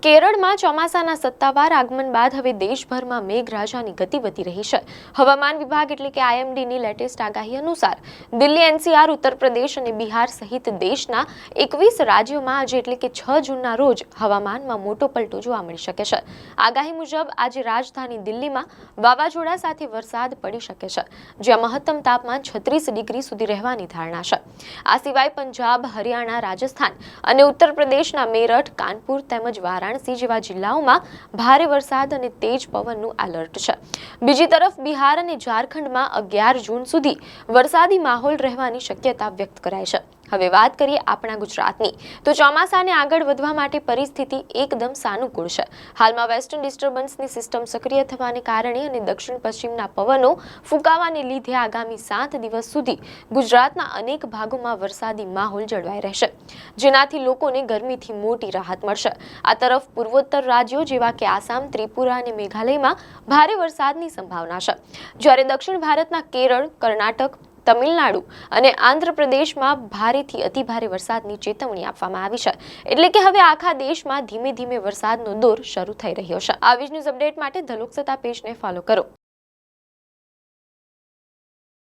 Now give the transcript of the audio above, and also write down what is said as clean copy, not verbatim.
કેરળમાં ચોમાસાના સત્તાવાર આગમન બાદ હવે દેશભરમાં મેઘરાજાની ગતિ વધી રહી છે. હવામાન વિભાગ એટલે કે આઈએમડીની લેટેસ્ટ આગાહી અનુસાર દિલ્હી, એનસીઆર, ઉત્તર પ્રદેશ અને બિહાર સહિત દેશના 21 રાજ્યોમાં આજે એટલે કે 6 જૂનના રોજ હવામાનમાં મોટો પલટો જોવા મળી શકે છે. આગાહી મુજબ આજે રાજધાની દિલ્હીમાં વાવાઝોડા સાથે વરસાદ પડી શકે છે, જ્યાં મહત્તમ તાપમાન 36 ડિગ્રી સુધી રહેવાની ધારણા છે. આ સિવાય પંજાબ, હરિયાણા, રાજસ્થાન અને ઉત્તર પ્રદેશના મેરઠ, કાનપુર તેમજ વારાણસી જેવા જિલ્લાઓમાં ભારે વરસાદ અને તેજ પવનનું એલર્ટ છે. બીજી તરફ બિહાર અને ઝારખંડમાં 11 જૂન સુધી વરસાદી માહોલ રહેવાની શક્યતા વ્યક્ત કરાઈ છે. હવે વાત કરીએ આપણા ગુજરાતની, તો ચોમાસાને આગળ વધવા માટે પરિસ્થિતિ એકદમ સાનુકૂળ છે. હાલમાં વેસ્ટર્ન ડિસ્ટર્બન્સની સિસ્ટમ સક્રિય થવાને કારણે અને દક્ષિણ પશ્ચિમના પવનો ફૂંકાવાને લીધે આગામી 7 દિવસ સુધી ગુજરાતના અનેક ભાગોમાં વરસાદી માહોલ જળવાઈ રહેશે, જેનાથી લોકોને ગરમીથી મોટી રાહત મળશે. આ તરફ પૂર્વોત્તર રાજ્યો જેવા કે આસામ, ત્રિપુરા અને મેઘાલયમાં ભારે વરસાદની સંભાવના છે, જ્યારે દક્ષિણ ભારતના કેરળ, કર્ણાટક, તમિલનાડુ અને આંધ્રપ્રદેશમાં ભારેથી અતિભારે વરસાદની ચેતવણી આપવામાં આવી છે. એટલે કે હવે આખા દેશમાં ધીમે ધીમે વરસાદનો દોર શરૂ થઈ રહ્યો છે. આવી જ ન્યૂઝ અપડેટ માટે ધ લોકસત્તા પેજને ફોલો કરો.